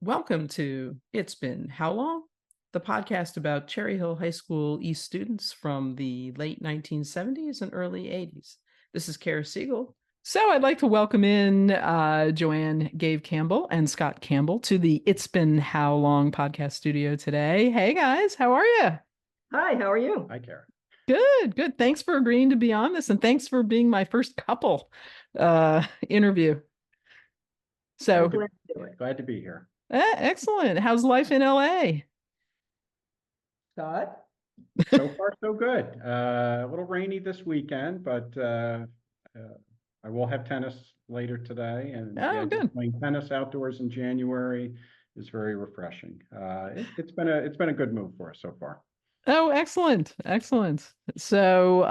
Welcome to It's Been How Long? The podcast about Cherry Hill High School East students from the late 1970s and early 80s. This is Kara Siegel. So I'd like to welcome in Joanne Gaev Campbell and Scott Campbell to the It's Been How Long podcast studio today. Hey guys, how are you? Hi, how are you? Hi, Kara. Good, good. Thanks for agreeing to be on this, and thanks for being my first couple interview. So Glad to do it. Glad to be here. Excellent. How's life in LA? Scott? So far, so good. A little rainy this weekend, but I will have tennis later today. And Oh, good. playing tennis outdoors in January is very refreshing. It's been a good move for us so far. Oh, excellent. Excellent. So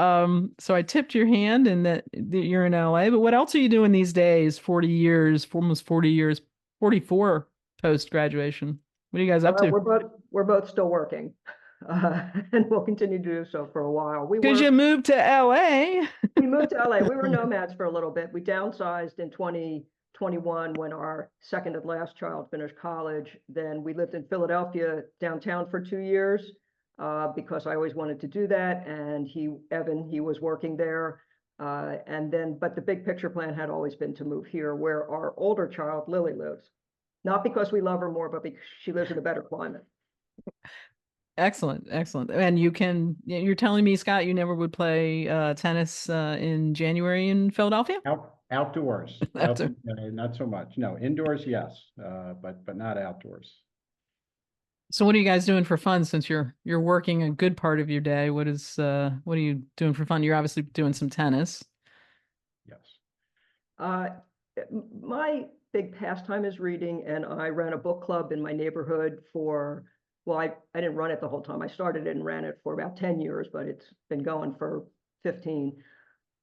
I tipped your hand and that you're in LA, but what else are you doing these days? 40 years, almost 40 years, 44 post graduation. What are you guys up to? We're both still working, and we'll continue to do so for a while. Because you moved to LA. We moved to LA. We were nomads for a little bit. We downsized in 2021 when our second and last child finished college. Then we lived in Philadelphia downtown for 2 years because I always wanted to do that. And Evan, he was working there. But the big picture plan had always been to move here where our older child, Lily, lives. Not because we love her more, but because she lives in a better climate. Excellent, excellent. And you're telling me, Scott, you never would play tennis in January in Philadelphia? Outdoors. Not so much. No, indoors, yes, but not outdoors. So what are you guys doing for fun since you're working a good part of your day? What are you doing for fun? You're obviously doing some tennis. Yes. My big pastime is reading, and I ran a book club in my neighborhood I didn't run it the whole time. I started it and ran it for about 10 years, but it's been going for 15.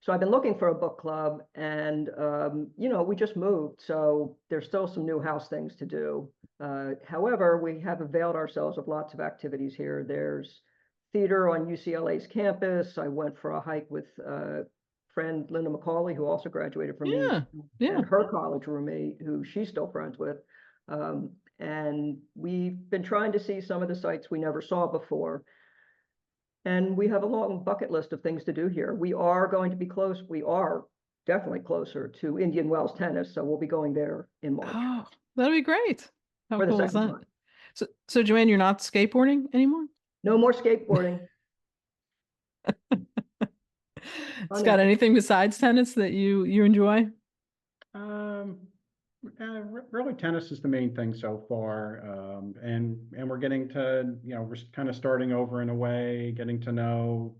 So I've been looking for a book club, and we just moved, so there's still some new house things to do. However, we have availed ourselves of lots of activities here. There's theater on UCLA's campus. I went for a hike with friend Linda McCauley, who also graduated from me, and her college roommate, who she's still friends with. And we've been trying to see some of the sites we never saw before. And we have a long bucket list of things to do here. We are going to be close. We are definitely closer to Indian Wells tennis, so we'll be going there in March. Oh, that'll be great. How cool is that? Time. So Joanne, you're not skateboarding anymore? No more skateboarding. Scott, anything besides tennis that you enjoy? Really, tennis is the main thing so far, and we're getting to, we're kind of starting over in a way, getting to know,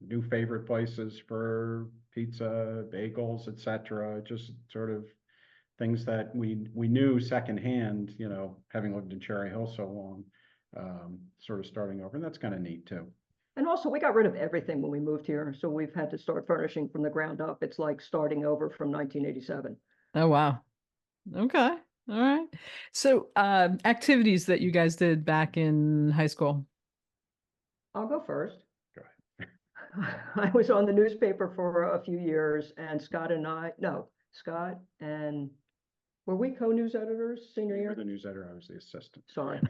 new favorite places for pizza, bagels, etc. Just sort of things that we knew secondhand, having lived in Cherry Hill so long, sort of starting over, and that's kind of neat too. And also, we got rid of everything when we moved here, so we've had to start furnishing from the ground up. It's like starting over from 1987. Oh, wow. Okay. All right. So activities that you guys did back in high school. I'll go first. Go ahead. I was on the newspaper for a few years, and Scott and were we co-news editors senior year? You were the news editor, I was the assistant. Sorry.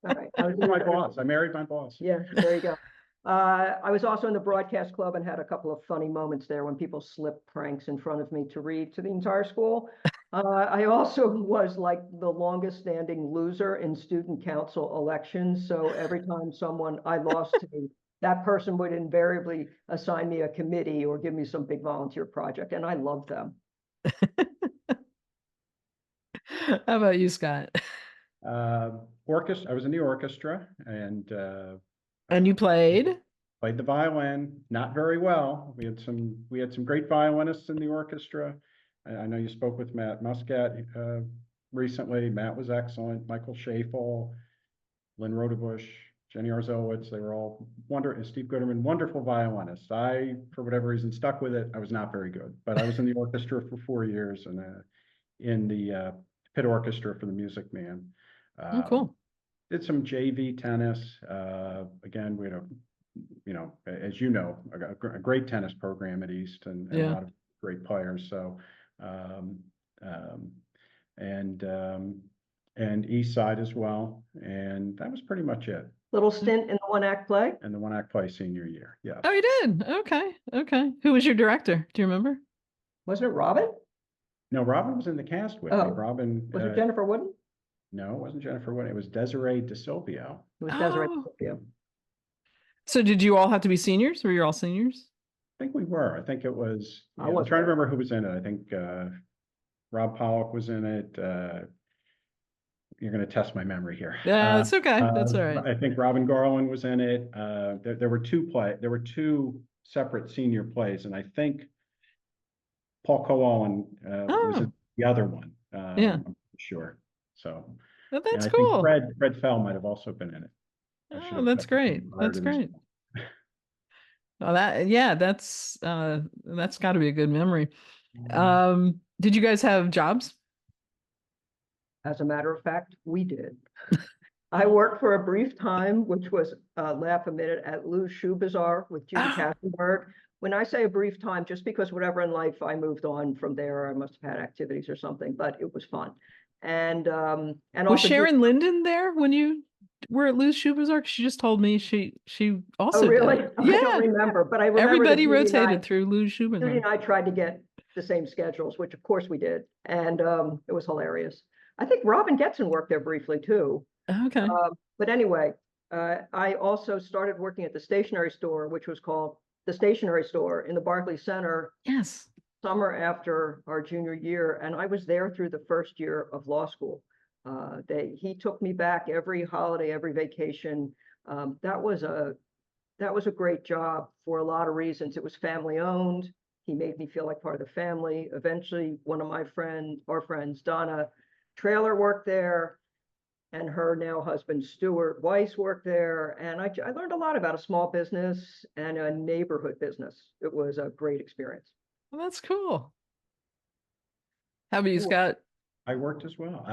All right. I was my boss. I married my boss. Yeah, there you go. I was also in the broadcast club and had a couple of funny moments there when people slipped pranks in front of me to read to the entire school. I also was like the longest standing loser in student council elections. So every time I lost to, that person would invariably assign me a committee or give me some big volunteer project. And I loved them. How about you, Scott? Orchestra. I was in the orchestra, and you played the violin, not very well. We had some great violinists in the orchestra. I know you spoke with Matt Muscat recently. Matt was excellent. Michael Schafel, Lynn Rodebush, Jenny Arzowitz, they were all Steve Gooderman, wonderful violinists. I, for whatever reason, stuck with it. I was not very good, but I was in the orchestra for 4 years and in the pit orchestra for the Music Man. Oh, cool. Did some JV tennis. Again, we had as you know, a great tennis program at East and a lot of great players. So, and East Side as well. And that was pretty much it. Little stint in the one-act play. And the one act play senior year. Yes. Oh, you did? Okay. Okay. Who was your director? Do you remember? Wasn't it Robin? No, Robin was in the cast with me. Oh, Robin. Was it Jennifer Wooden? No, it wasn't Jennifer Wooden. It was Desiree DeSilvio. It was Desiree. Oh. Yeah. So did you all have to be seniors? Were you all seniors? I think we were. I think it was. I I'm was trying to there. remember who was in it. I think Rob Pollock was in it. You're going to test my memory here. Yeah, it's okay. That's all right. I think Robin Garland was in it. There were two separate senior plays, and I think Paul Cohen was in the other one. Yeah. I'm sure. So Well, and that's I think cool. Fred Fell might have also been in it. Oh, that's great. That's great. Oh, that's got to be a good memory. Did you guys have jobs? As a matter of fact, we did. I worked for a brief time, which was laugh a minute, at Lou's Shoe Bazaar with Judy Katzenberg. When I say a brief time, just because whatever in life I moved on from there, I must have had activities or something, but it was fun. And Was also Sharon Linden there when you were at Lou's Shoe Bazaar? She just told me she also oh really? did. I Yeah. don't remember, but I remember Everybody that Judy and rotated through Lou's Shoe Judy Bazaar. and I tried to get the same schedules, which of course we did, and it was hilarious. I think Robin Getson worked there briefly too. Okay. But anyway, I also started working at the stationery store, which was called the Stationery Store in the Barclays Center. Yes. Summer after our junior year, and I was there through the first year of law school. He took me back every holiday, every vacation. That was a great job for a lot of reasons. It was family owned. He made me feel like part of the family. Eventually, one of our friends, Donna Trailer, worked there, and her now husband, Stuart Weiss, worked there. And I learned a lot about a small business and a neighborhood business. It was a great experience. Well, that's cool. How about you, Cool. Scott? I worked as well.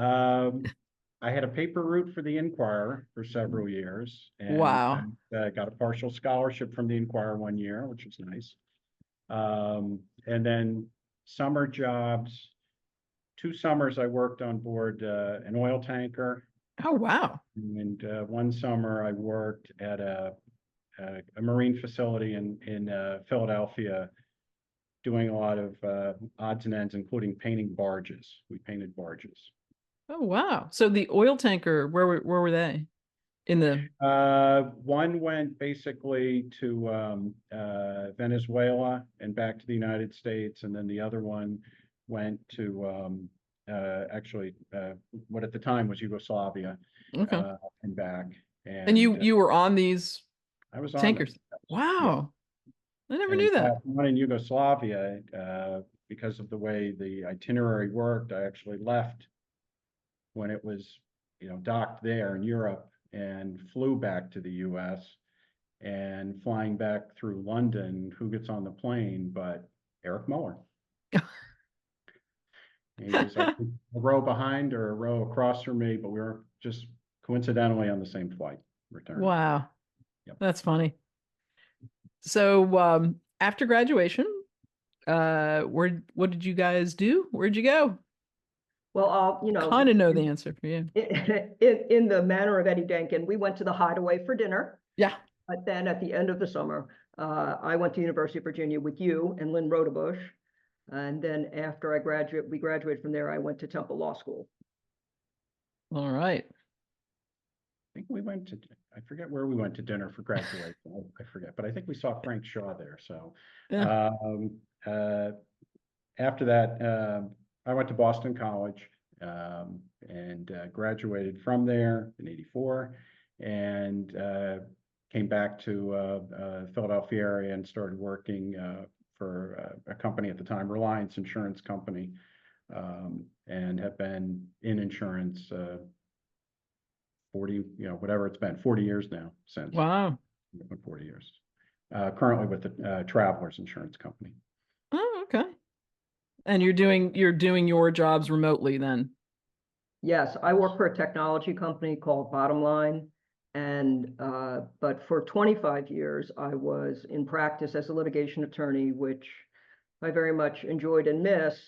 I had a paper route for the Inquirer for several years. And Wow. I got a partial scholarship from the Inquirer one year, which was nice. And then summer jobs. 2 summers I worked on board an oil tanker. Oh, wow. And one summer I worked at a marine facility in Philadelphia, doing a lot of odds and ends, including painting barges. We painted barges. Oh, wow. So the oil tanker, where were they? In the One went basically to Venezuela and back to the United States, and then the other one went to actually what at the time was Yugoslavia, okay. and back. And you were on these I was on tankers. them. Wow. I never And knew in that. fact, one in Yugoslavia, because of the way the itinerary worked, I actually left when it was, docked there in Europe and flew back to the US. And flying back through London, who gets on the plane but Eric Muller? He was a row behind or a row across from me, but we were just coincidentally on the same flight return. Wow. Yep. That's funny. So after graduation, what did you guys do? Where'd you go? Well, I'll, Kind of know the answer for you. in the manner of Eddie Denkin, we went to the Hideaway for dinner. Yeah. But then at the end of the summer, I went to University of Virginia with you and Lynn Rodebush. And then after we graduated from there, I went to Temple Law School. All right. I think we went to, I forget where we went to dinner for graduation. I forget, but I think we saw Frank Shaw there. So Yeah. after that, I went to Boston College and graduated from there in '84, and came back to Philadelphia area and started working for a company at the time, Reliance Insurance Company, and have been in insurance 40, whatever it's been, 40 years now since. Wow. 40 years. Currently with the Travelers Insurance Company. Oh, okay. And you're doing your jobs remotely then? Yes, I work for a technology company called Bottom Line. And but for 25 years, I was in practice as a litigation attorney, which I very much enjoyed and miss.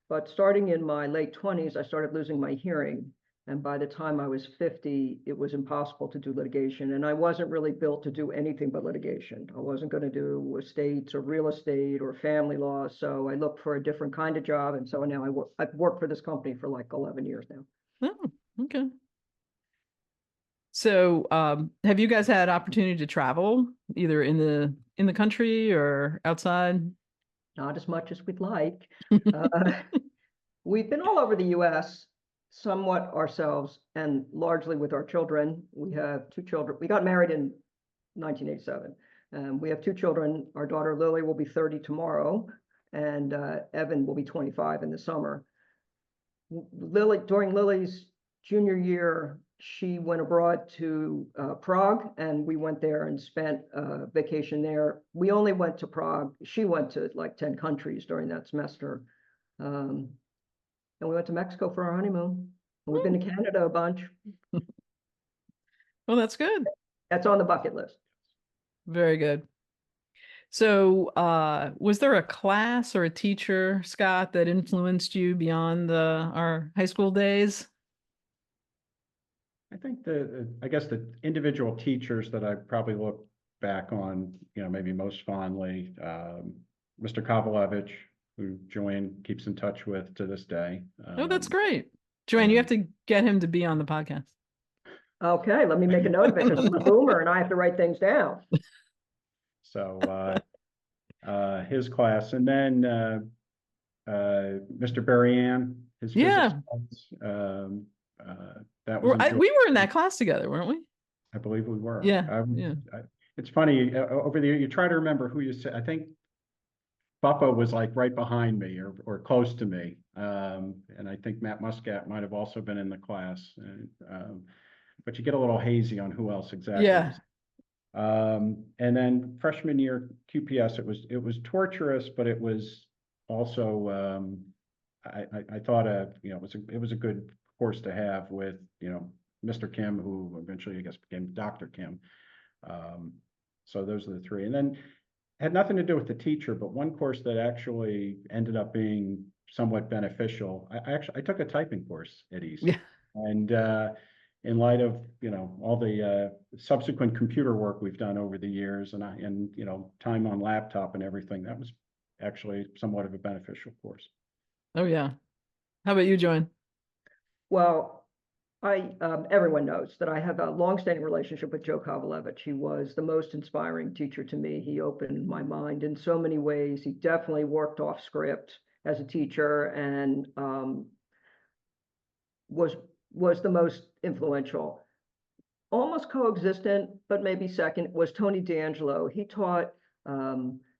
But starting in my late 20s, I started losing my hearing. And by the time I was 50, it was impossible to do litigation. And I wasn't really built to do anything but litigation. I wasn't going to do estates or real estate or family law. So I looked for a different kind of job. And so now I've worked for this company for like 11 years now. Oh, okay. So, have you guys had opportunity to travel either in the country or outside? Not as much as we'd like. We've been all over the US, somewhat ourselves, and largely with our children. We have 2 children. We got married in 1987. We have 2 children. Our daughter Lily will be 30 tomorrow, and Evan will be 25 in the summer. During Lily's junior year, she went abroad to Prague, and we went there and spent a vacation there. We only went to Prague. She went to like 10 countries during that semester. And we went to Mexico for our honeymoon. And we've been to Canada a bunch. Well, that's good. That's on the bucket list. Very good. So, was there a class or a teacher, Scott, that influenced you beyond our high school days? I think I guess the individual teachers that I probably look back on, maybe most fondly, Mr. Kovalevich, who Joanne keeps in touch with to this day. Oh, that's great. Joanne, you have to get him to be on the podcast. Okay, let me make a note of it because I'm a boomer and I have to write things down. So his class, and then Mr. Berrien, his physics class. That was we were in that class together, weren't we? I believe we were. Yeah. It's funny, over the you try to remember who you said. I think Buppa was like right behind me or close to me. And I think Matt Muscat might have also been in the class. But you get a little hazy on who else exactly. Yeah. And then freshman year QPS, it was torturous, but it was also I thought it was a good course to have with Mr. Kim, who eventually I guess became Dr. Kim. So those are the 3, and then had nothing to do with the teacher, but one course that actually ended up being somewhat beneficial. I took a typing course at East, and in light of all the subsequent computer work we've done over the years, and time on laptop and everything, that was actually somewhat of a beneficial course. Oh yeah. How about you, Joanne? Well, everyone knows that I have a longstanding relationship with Joe Kovalevich. He was the most inspiring teacher to me. He opened my mind in so many ways. He definitely worked off script as a teacher and was the most influential. Almost coexistent, but maybe second, was Tony D'Angelo. He taught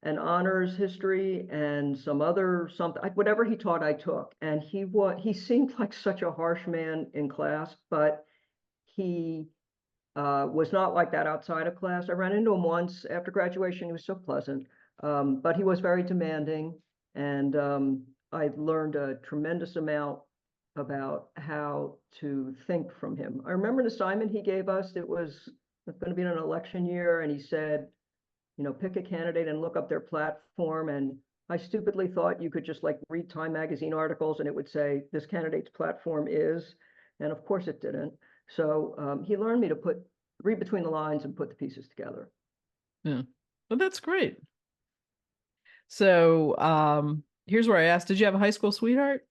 an honors history and whatever he taught, I took. And he seemed like such a harsh man in class, but he was not like that outside of class. I ran into him once after graduation. He was so pleasant, but he was very demanding. And I learned a tremendous amount about how to think from him. I remember an assignment he gave us. It was going to be an election year, and he said, pick a candidate and look up their platform. And I stupidly thought you could just like read Time magazine articles and it would say this candidate's platform is, and of course it didn't. So he learned me to read between the lines and put the pieces together. Yeah, well, that's great. So here's where I asked, did you have a high school sweetheart?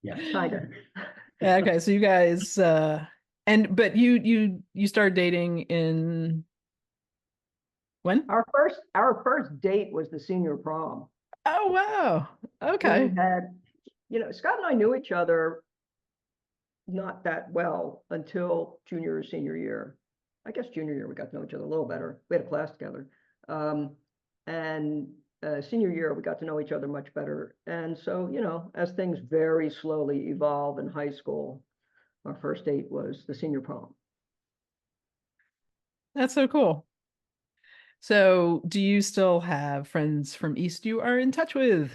Yeah, kind of. Okay, so you guys but you started dating in when? Our first date was the senior prom. Oh wow. Okay. We had, Scott and I knew each other not that well until junior or senior year. I guess junior year we got to know each other a little better. We had a class together. And senior year we got to know each other much better. And so, as things very slowly evolve in high school, our first date was the senior prom. That's so cool. So do you still have friends from East you are in touch with?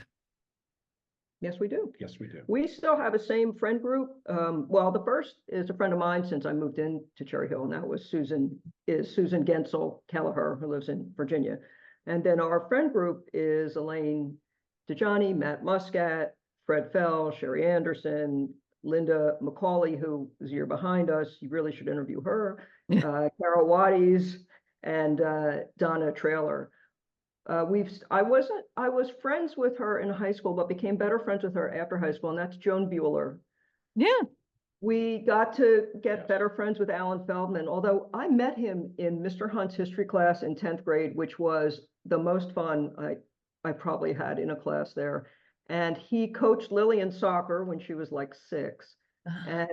Yes, we do. Yes, we do. We still have the same friend group. Well, the first is a friend of mine since I moved into Cherry Hill, and that was Susan Gensel Kelleher, who lives in Virginia. And then our friend group is Elaine DeJohnny, Matt Muscat, Fred Fell, Sherry Anderson, Linda Macaulay, who is a year behind us. You really should interview her. Carol Waddies and Donna Traylor. I was friends with her in high school, but became better friends with her after high school, and that's Joan Bueller. Yeah. We got to get Yes. better friends with Alan Feldman, although I met him in Mr. Hunt's history class in 10th grade, which was the most fun I probably had in a class there. And he coached Lily in soccer when she was like 6. And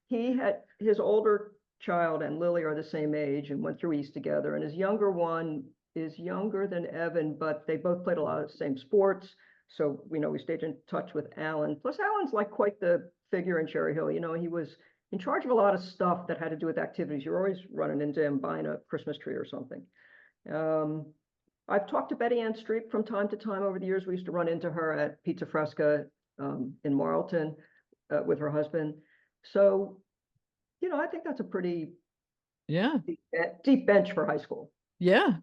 he had his older child and Lily are the same age and went through East together. And his younger one is younger than Evan, but they both played a lot of the same sports. So, we stayed in touch with Alan. Plus, Alan's like quite the figure in Cherry Hill. He was in charge of a lot of stuff that had to do with activities. You're always running into him buying a Christmas tree or something. I've talked to Betty Ann Streep from time to time over the years. We used to run into her at Pizza Fresca in Marlton with her husband. So, I think that's a pretty deep bench for high school. Yeah,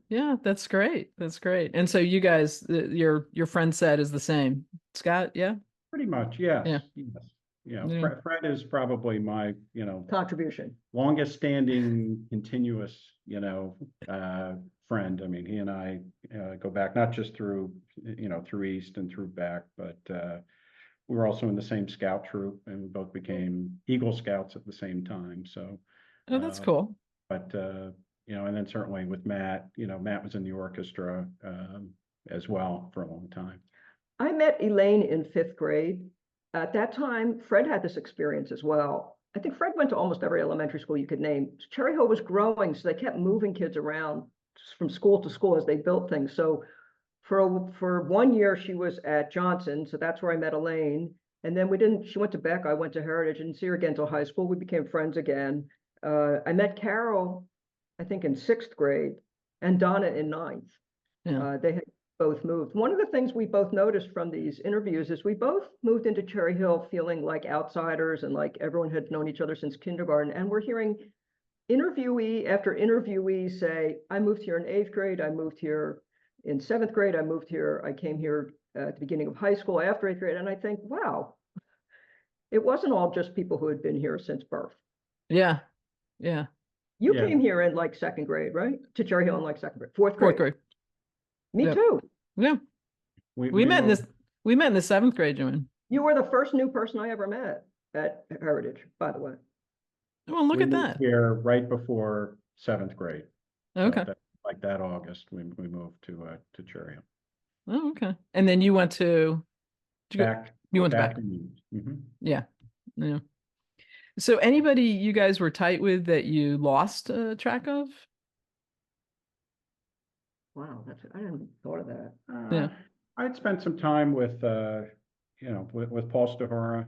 that's great. That's great. And so you guys, your friend set is the same. Scott, yeah? Pretty much, yes. Yeah. Yes. Yeah. Fred is probably my, Contribution. longest standing continuous, friend. I mean, he and I go back not just through, through East and through back, but we were also in the same scout troop and we both became Eagle Scouts at the same time. So, Oh, that's cool. but, and then certainly with Matt, Matt was in the orchestra as well for a long time. I met Elaine in 5th grade. At that time, Fred had this experience as well. I think Fred went to almost every elementary school you could name. Cherry Hill was growing, so they kept moving kids around from school to school as they built things. So for 1 year, she was at Johnson, so that's where I met Elaine. And then she went to Beck, I went to Heritage, and didn't see her again until high school. We became friends again. I met Carol, I think in 6th grade, and Donna in 9th. Yeah. They had both moved. One of the things we both noticed from these interviews is we both moved into Cherry Hill feeling like outsiders and like everyone had known each other since kindergarten. And we're hearing interviewee after interviewee say, I moved here in 8th grade, I moved here in 7th grade, I came here at the beginning of high school after 8th grade. And I think, wow, it wasn't all just people who had been here since birth. Yeah. Yeah. You came here in like 2nd grade, right? To Cherry Hill in like 2nd grade, 4th grade. 4th grade. Me too. Yeah. We met in the 7th grade, Joanne. You were the first new person I ever met at Heritage, by the way. Well, look at that. Here right before 7th grade. Okay. So like that August, we moved to Cherry Hill. Oh, okay. And then you went to Back. You went to Back. Mm-hmm. Yeah. Yeah. So anybody you guys were tight with that you lost track of? Wow, I hadn't thought of that. Yeah. I'd spent some time with with Paul Stahora.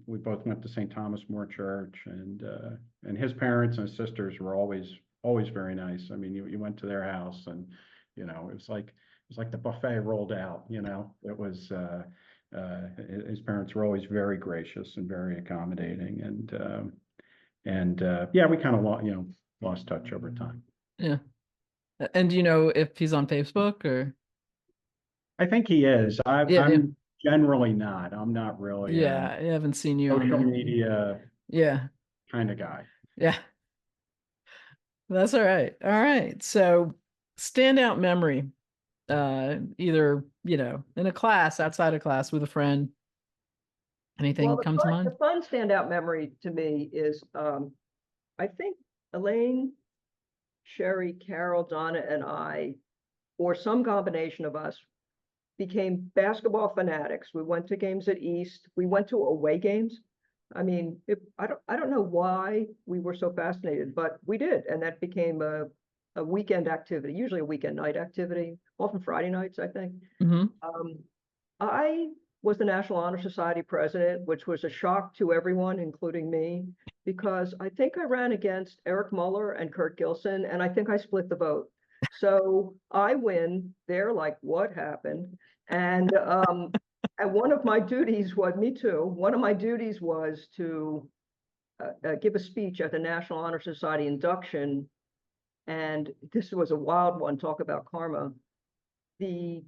We both went to St. Thomas More Church, and his parents and his sisters were always very nice. I mean, you went to their house, and it was like the buffet rolled out. It was his parents were always very gracious and very accommodating, and yeah, we kind of lost touch over time. Yeah. And do you know if he's on Facebook or? I think he is. I'm generally not. I'm not really. Yeah, I haven't seen you social on media. Yeah. Kind of guy. Yeah. That's all right. All right. So standout memory, either, in a class, outside of class, with a friend. Anything come to mind? The fun standout memory to me is, I think Elaine, Sherry, Carol, Donna, and I, or some combination of us, became basketball fanatics. We went to games at East. We went to away games. I mean, I don't know why we were so fascinated, but we did, and that became a weekend activity, usually a weekend night activity, often Friday nights, I think. Mm-hmm. I was the National Honor Society president, which was a shock to everyone, including me, because I think I ran against Eric Muller and Kurt Gilson, and I think I split the vote. So I win. They're like, what happened? And one of my duties was, me too, one of my duties was to give a speech at the National Honor Society induction. And this was a wild one, talk about karma. The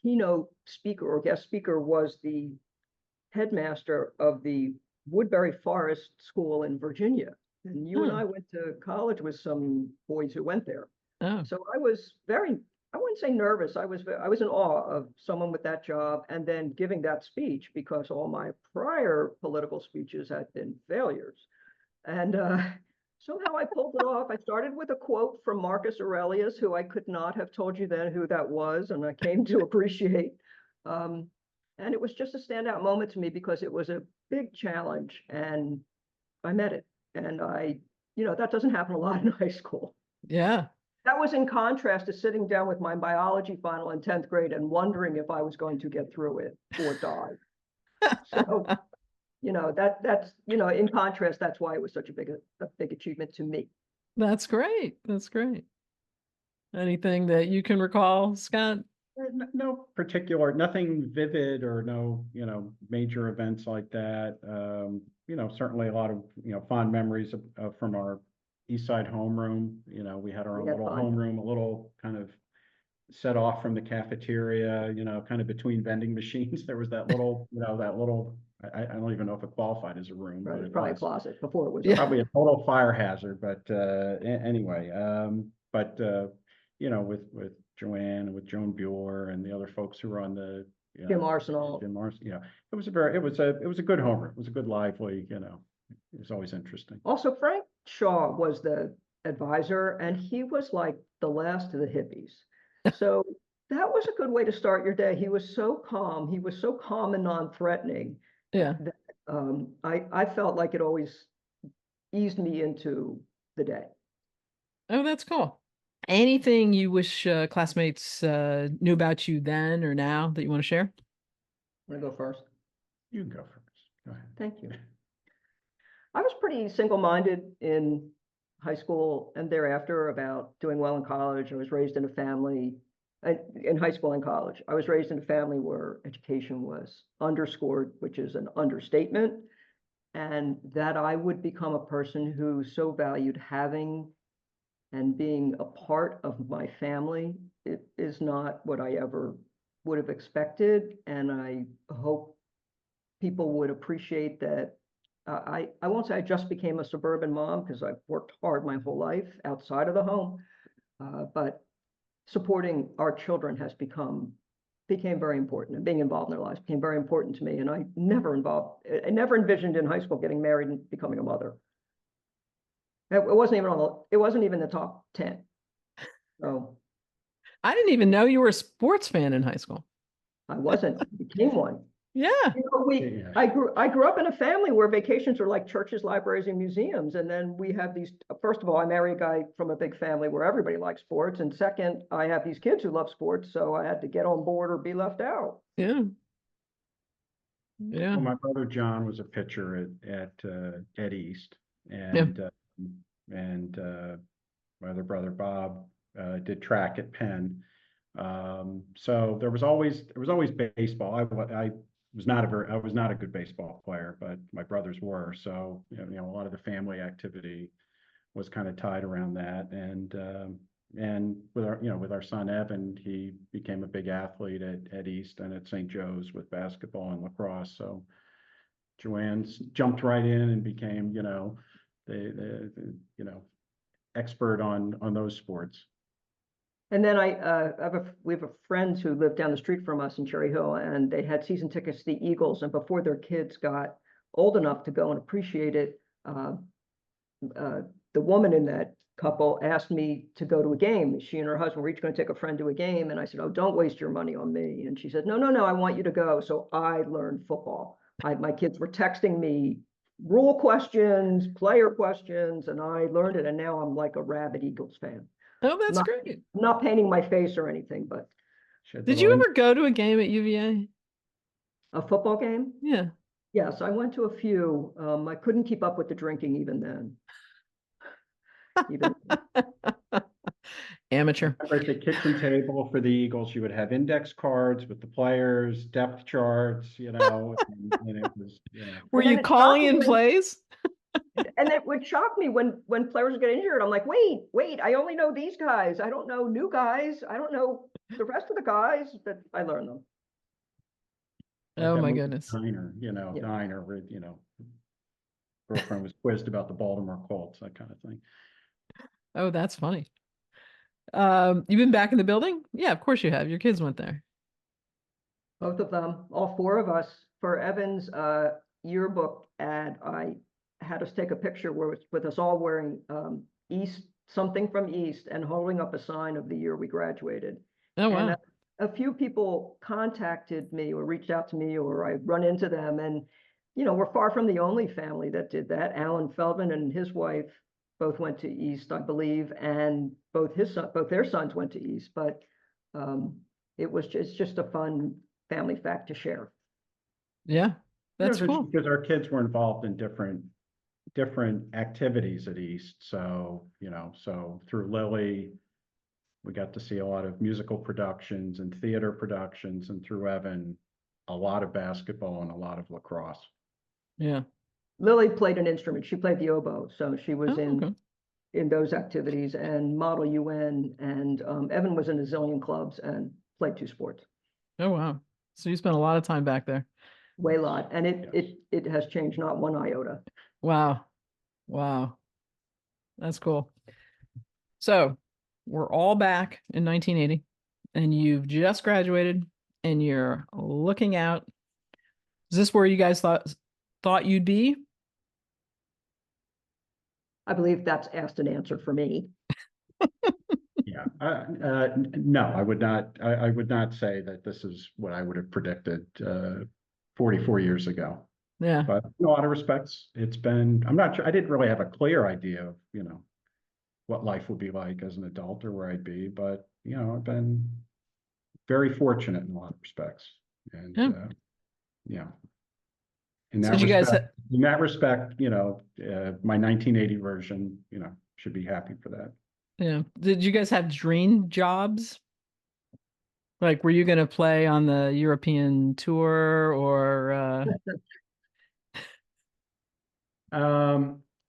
keynote speaker or guest speaker was the headmaster of the Woodbury Forest School in Virginia. And you and I went to college with some boys who went there. Oh, So I was very, I wouldn't say nervous. I was in awe of someone with that job and then giving that speech, because all my prior political speeches had been failures. And somehow I pulled it off. I started with a quote from Marcus Aurelius, who I could not have told you then who that was, and I came to appreciate. And it was just a standout moment to me because it was a big challenge, and I met it. And that doesn't happen a lot in high school. yeah. That was in contrast to sitting down with my biology final in 10th grade and wondering if I was going to get through it or die. So, that's, in contrast, that's why it was such a big achievement to me. That's great. That's great. Anything that you can recall, Scott? No particular, nothing vivid or no, major events like that. Certainly a lot of, fond memories from our East Side homeroom. We had our own little homeroom, a little kind of set off from the cafeteria, kind of between vending machines. There was that little, I don't even know if it qualified as a room. Right, but it's probably a closet before it was. Probably a total fire hazard, but anyway, with Joanne and with Joan Bueller and the other folks who were on the Jim Arsenal. It was a good homeroom. It was a good, lively, it was always interesting. Also, Frank Shaw was the advisor, and he was like the last of the hippies. So that was a good way to start your day. He was so calm. He was so calm and non-threatening. Yeah. That, I felt like it always eased me into the day. Oh, that's cool. Anything you wish classmates knew about you then or now that you want to share? Want to go first? You can go first. Go ahead. Thank you. I was pretty single-minded in high school and thereafter about doing well in college. I was raised in a family, in high school and college. I was raised in a family where education was underscored, which is an understatement, and that I would become a person who so valued having and being a part of my family. It is not what I ever would have expected, and I hope people would appreciate that. I won't say I just became a suburban mom, because I've worked hard my whole life outside of the home, but supporting our children became very important, and being involved in their lives became very important to me. And I never envisioned in high school getting married and becoming a mother. It wasn't even the top 10. So I didn't even know you were a sports fan in high school. I wasn't, became one. Yeah. I grew up in a family where vacations are like churches, libraries, and museums. And then we have these, first of all, I married a guy from a big family where everybody likes sports. And second, I have these kids who love sports. So I had to get on board or be left out. Yeah. Yeah. Well, my brother John was a pitcher at East, and my other brother Bob did track at Penn. So there was always baseball. I was not a good baseball player, but my brothers were. So a lot of the family activity was kind of tied around that. And with our son Evan, he became a big athlete at East and at St. Joe's with basketball and lacrosse. So Joanne's jumped right in and became the expert on those sports. And then we have a friends who live down the street from us in Cherry Hill, and they had season tickets to the Eagles. And before their kids got old enough to go and appreciate it, the woman in that couple asked me to go to a game. She and her husband were each going to take a friend to a game. And I said, "Oh, don't waste your money on me." And she said, "No, I want you to go." So I learned football. My kids were texting me rule questions, player questions, and I learned it. And now I'm like a rabid Eagles fan. Oh, that's great. I'm not painting my face or anything, but. Did you ever go to a game at UVA? A football game? Yeah. Yes, I went to a few. I couldn't keep up with the drinking even then. Amateur. At the kitchen table for the Eagles, you would have index cards with the players, depth charts, and it was. Were you calling in plays? And it would shock me when players get injured. I'm like, wait, I only know these guys. I don't know new guys. I don't know The rest of the guys, that I learned them. Like Oh that my movie goodness. Diner, Yeah. Diner, where, girlfriend was quizzed about the Baltimore Colts, that kind of thing. Oh, that's funny. You've been back in the building? Yeah, of course you have. Your kids went there. Both of them, all four of us. For Evan's yearbook ad, I had us take a picture with us all wearing East, something from East, and holding up a sign of the year we graduated. Oh, And wow. a few people contacted me or reached out to me, or I run into them, and we're far from the only family that did that. Alan Feldman and his wife both went to East, I believe, and both their sons went to East. But it's just a fun family fact to share. Yeah, that's cool. Because our kids were involved in different activities at East. So, so through Lily, we got to see a lot of musical productions and theater productions, and through Evan, a lot of basketball and a lot of lacrosse. Yeah. Lily played an instrument. She played the oboe, so she was Okay. in those activities, and Model UN, and Evan was in a zillion clubs and played two sports. Oh, wow. So you spent a lot of time back there. Way a lot, and Yes. it has changed not one iota. Wow. Wow. That's cool. So we're all back in 1980, and you've just graduated, and you're looking out. Is this where you guys thought you'd be? I believe that's asked and answered for me. Yeah. No, I would not. I would not say that this is what I would have predicted 44 years ago. Yeah. But in a lot of respects, it's been. I'm not sure. I didn't really have a clear idea of what life would be like as an adult or where I'd be. But I've been very fortunate in a lot of respects, and Yeah. yeah. So did you guys In that respect, my 1980 version, should be happy for that. yeah. Did you guys have dream jobs? Like, were you going to play on the European tour or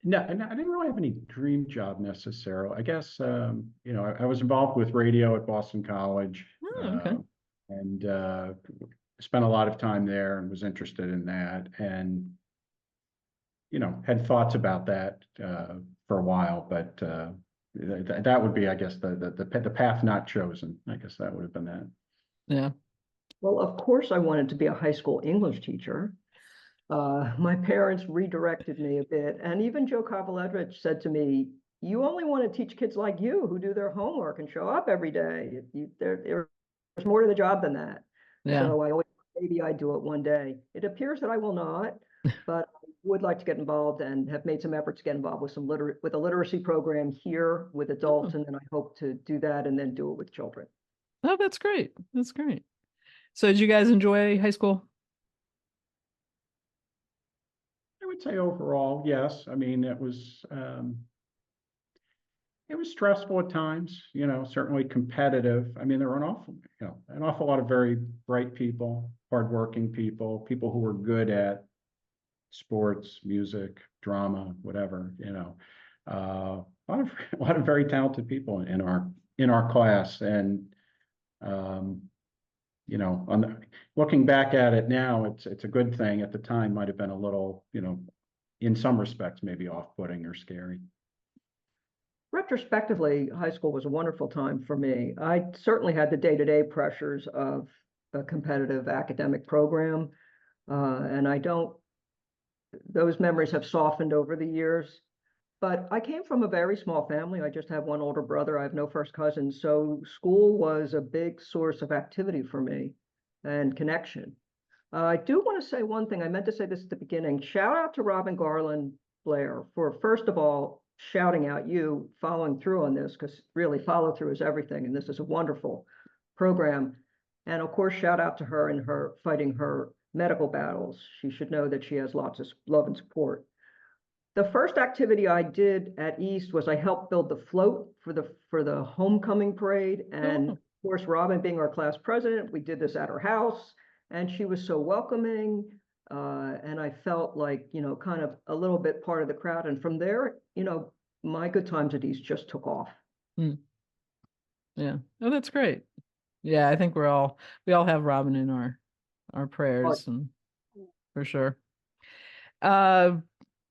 No, I didn't really have any dream job necessarily. I guess, I was involved with radio at Boston College, Oh, okay. and spent a lot of time there and was interested in that, and had thoughts about that for a while, but that would be, I guess, the path not chosen. I guess that would have been that. Yeah. Well, of course, I wanted to be a high school English teacher. My parents redirected me a bit, and even Joe Kovaledrich said to me, "You only want to teach kids like you who do their homework and show up every day. There's more to the job than that." Yeah. So I always maybe I do it one day. It appears that I will not, but I would like to get involved and have made some efforts to get involved with with a literacy program here with adults, and then I hope to do that and then do it with children. Oh, that's great. That's great. So did you guys enjoy high school? I would say overall, yes. I mean, it was stressful at times, certainly competitive. I mean, there were an awful lot of very bright people, hardworking people, people who were good at sports, music, drama, whatever, a lot of very talented people in our class. And, looking back at it now, it's a good thing. At the time, might have been a little, in some respects, maybe off-putting or scary. Retrospectively, high school was a wonderful time for me. I certainly had the day-to-day pressures of a competitive academic program, and those memories have softened over the years. But I came from a very small family. I just have one older brother. I have no first cousins. So school was a big source of activity for me and connection. I do want to say one thing. I meant to say this at the beginning. Shout out to Robin Garland Blair for, first of all, shouting out you, following through on this, because really follow through is everything. And this is a wonderful program. And of course, shout out to her and her fighting her medical battles. She should know that she has lots of love and support. The first activity I did at East was I helped build the float for the homecoming parade. And of course, Robin being our class president, we did this at her house, and she was so welcoming. And I felt like, kind of a little bit part of the crowd. And from there, my good times at East just took off. Yeah. Oh, that's great. Yeah, I think we all have Robin in our But prayers, and for sure. Uh,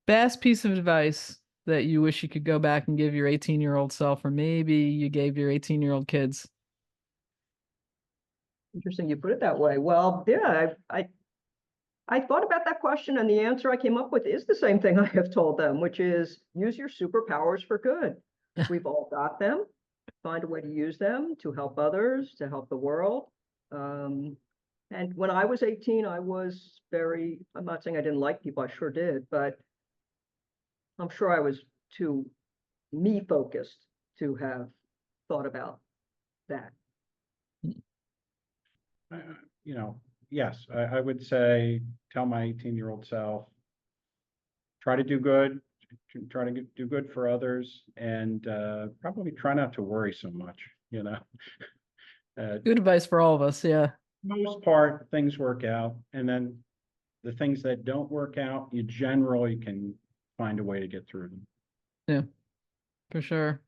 best piece of advice that you wish you could go back and give your 18-year-old self, or maybe you gave your 18-year-old kids. interesting you put it that way. Well, yeah, I thought about that question, and the answer I came up with is the same thing I have told them, which is use your superpowers for good. We've all got them. Find a way to use them to help others, to help the world. And when I was 18, I was I'm not saying I didn't like people, I sure did, but I'm sure I was too me focused to have thought about that. Uh, You know, yes, I would say, tell my 18-year-old self, try to do good, try to do good for others, and probably try not to worry so much, you know. Good advice for all of us. Yeah. Most part, things work out, and then the things that don't work out, you generally can find a way to get through them. Yeah, for sure.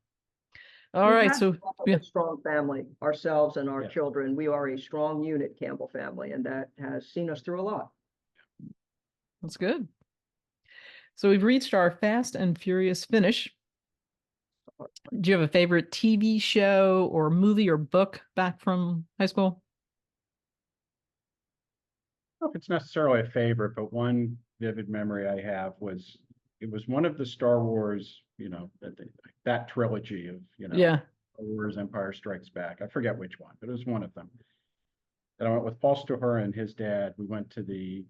All We right. have So yeah, a strong family, ourselves and our Yeah. children. We are a strong unit, Campbell family, and that has seen us through a lot. that's good. So we've reached our fast and furious finish. Do you have a favorite TV show or movie or book back from high school? I don't know if it's necessarily a favorite, but one vivid memory I have was it was one of the Star Wars, that trilogy of, Yeah. Star Wars, Empire Strikes Back. I forget which one, but it was one of them. And I went with Paul Stoher and his dad. We went to the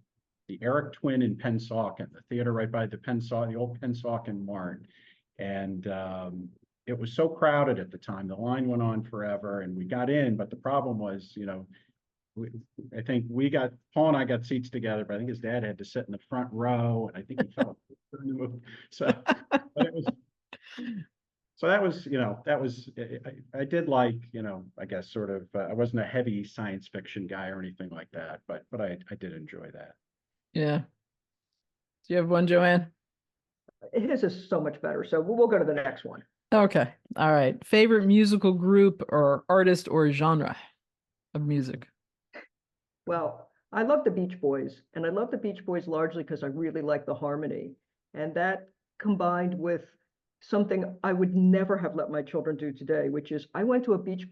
Eric Twin in Pennsauken, the theater right by the old Pennsauken Mart. And it was so crowded at the time. The line went on forever, and we got in, but the problem was, we, I think Paul and I got seats together, but I think his dad had to sit in the front row, and I think he fell during the movie. So, but it was, so that was, I did like, I guess sort of, I wasn't a heavy science fiction guy or anything like that, but I did enjoy that. Yeah. Do you have one, Joanne? His is so much better. So we'll go to the next one. Okay. All right. Favorite musical group or artist or genre of music? Well, I love the Beach Boys, and I love the Beach Boys largely because I really like the harmony. And that combined with something I would never have let my children do today, which is I went to a Beach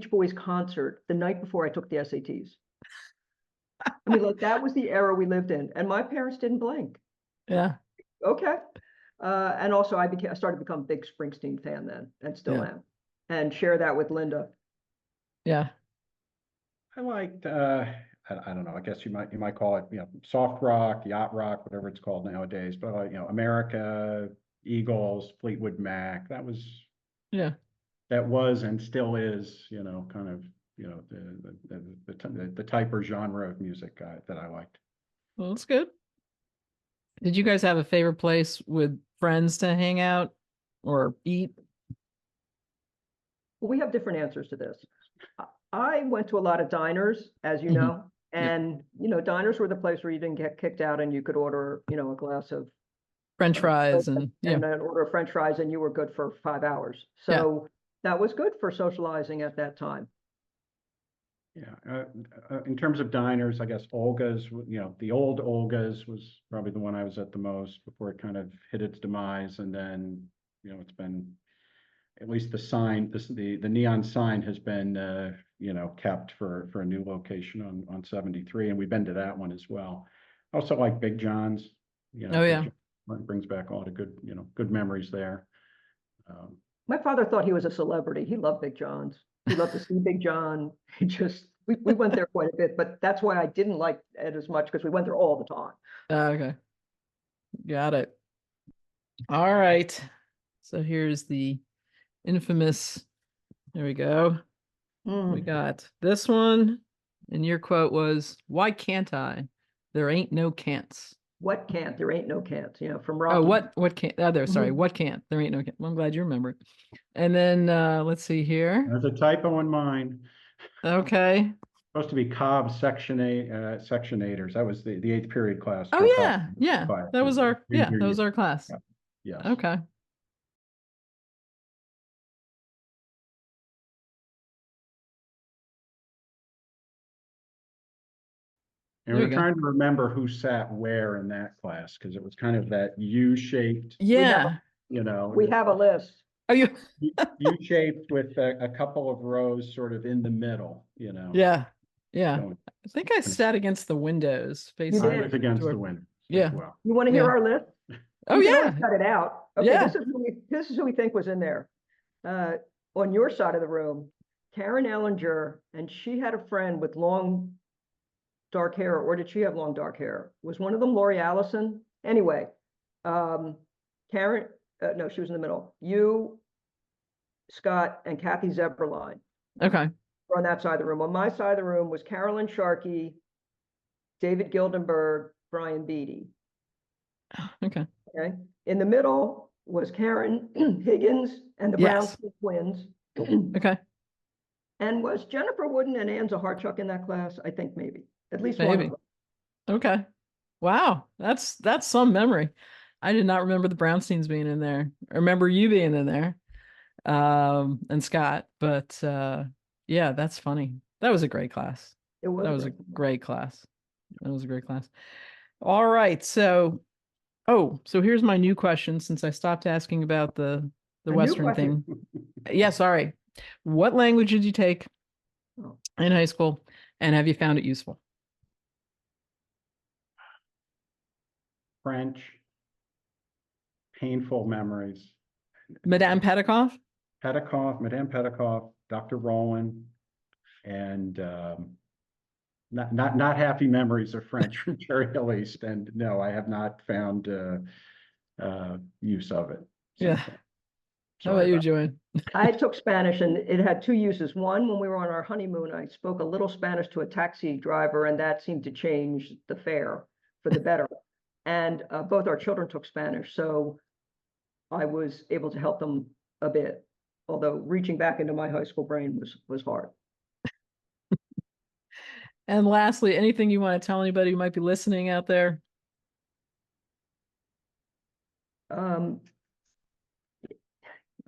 Boys concert the night before I took the SATs. I mean, like that was the era we lived in, and my parents didn't blink. Yeah. Okay. And also I started to become a big Springsteen fan then, and still Yeah. am, and share that with Linda. Yeah. I liked, I don't know, I guess you might call it, soft rock, yacht rock, whatever it's called nowadays, but like, America, Eagles, Fleetwood Mac, Yeah. that was and still is, kind of, the type or genre of music that I liked. Well, that's good. Did you guys have a favorite place with friends to hang out or eat? Well, we have different answers to this. I went to a lot of diners, as you Mhm. know, and diners were the place where you didn't get kicked out and you could order, a glass of French fries and and an order of French fries, and you were good for 5 hours. Yeah. So that was good for socializing at that time. Yeah, in terms of diners, I guess Olga's, the old Olga's was probably the one I was at the most before it kind of hit its demise. And then, it's been, at least the sign, the neon sign has been, kept for a new location on 73. And we've been to that one as well. I also like Big John's, Oh Big yeah. John brings back a lot of good memories there. My father thought he was a celebrity. He loved Big John's. He loved to see Big John. We went there quite a bit, but that's why I didn't like it as much because we went there all the time. Okay. Got it. All right. So here's the infamous. There we go. We got this one. And your quote was, "Why can't I? There ain't no can'ts." What can't? There ain't no can't. From Oh, Rocky. what can't? Oh, there. Sorry. What can't? There ain't no can't. Well, I'm glad you remember it. And then let's see here. There's a typo in mine. Okay. Supposed to be Cobb sectionators. That was the eighth period class. Oh Joe Cobb yeah. Yeah. class. That was our Didn't hear that was you. our class. Yes. Okay. And There we're you go. trying to remember who sat where in that class, because it was kind of that U-shaped, Yeah. you know. We have a list. Oh, you? U-shaped with a couple of rows sort of in the middle, you know. Yeah. Yeah. So I think I sat against the windows facing did. I was against door. the wind Yeah. as well. You want to hear Yeah. our list? Oh, We can always yeah. cut it out. Okay, Yeah. this is who we think was in there. On your side of the room, Karen Ellinger, and she had a friend with long dark hair, or did she have long dark hair? Was one of them Lori Allison? Anyway, Karen, no, she was in the middle. You, Scott, and Kathy Zeberline Okay. were on that side of the room. On my side of the room was Carolyn Sharkey, David Gildenberg, Brian Beatty. Okay. Okay. In the middle was Karen Higgins and the Yes. Brown twins. Okay. And was Jennifer Wooden and Ann Zaharchuk in that class? I think maybe. At least one of Maybe. them. Okay. Wow. That's some memory. I did not remember the Brownsteins being in there. I remember you being in there. And Scott, but yeah, that's funny. That was a great class. It was That was a great. great class. That was a great class. All right. So here's my new question since I stopped asking about the A new Western question. thing. Yeah, sorry. What language did you take Oh. in high school, and have you found it useful? French, painful memories. Madame Petikoff? Madame Petikoff, Dr. Rowan, and not happy memories of French from Cherry Hill East. And no, I have not found use of it. Yeah. How about you, Joanne? I took Spanish and it had two uses. One, when we were on our honeymoon, I spoke a little Spanish to a taxi driver, and that seemed to change the fare for the better. And both our children took Spanish, so I was able to help them a bit. Although reaching back into my high school brain was hard. And lastly, anything you want to tell anybody who might be listening out there?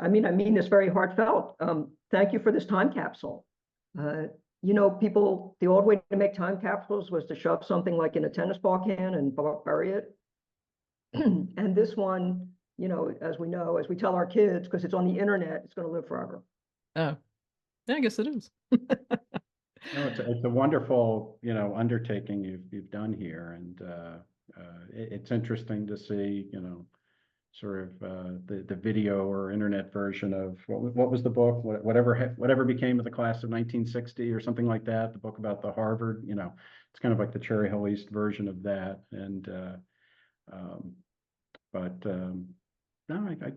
I mean this very heartfelt. Thank you for this time capsule. You know, people, the old way to make time capsules was to shove something like in a tennis ball can and bury it. And this one, you know, as we tell our kids, because it's on the internet, it's going to live forever. Oh, yeah, I guess it is. No, it's a wonderful, you know, undertaking you've done here, and it's interesting to see, you know, sort of the video or internet version of what was the book, whatever became of the class of 1960 or something like that. The book about the Harvard, you know, it's kind of like the Cherry Hill East version of that, and no, I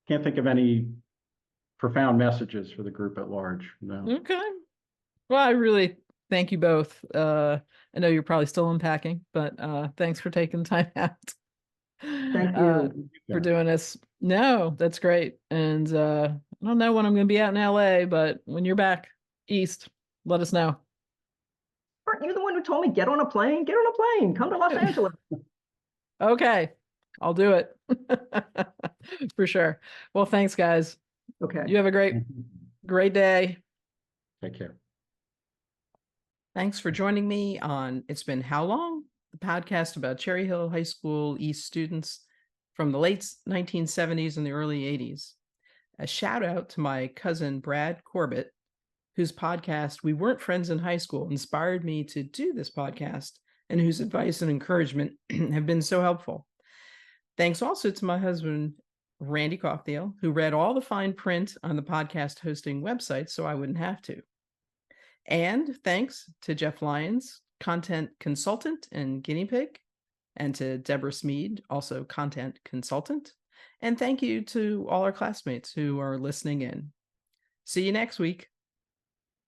can't think of any profound messages for the group at large. No. Okay. Well, I really thank you both. I know you're probably still unpacking, but thanks for taking time out. Thank you. For doing this. No, that's great. And I don't know when I'm going to be out in LA, but when you're back east, let us know. Aren't you the one who told me get on a plane? Get on a plane. Come to Los Angeles. Okay, I'll do it. For sure. Well, thanks, guys. Okay. You have a great day. Take care. Thanks for joining me on It's Been How Long? The podcast about Cherry Hill High School East students from the late 1970s and the early 80s. A shout out to my cousin Brad Corbett, whose podcast We Weren't Friends in High School inspired me to do this podcast, and whose advice and encouragement have been so helpful. Thanks also to my husband, Randy Cockdale, who read all the fine print on the podcast hosting website so I wouldn't have to. And thanks to Jeff Lyons, content consultant and guinea pig, and to Deborah Smead, also content consultant. And thank you to all our classmates who are listening in. See you next week.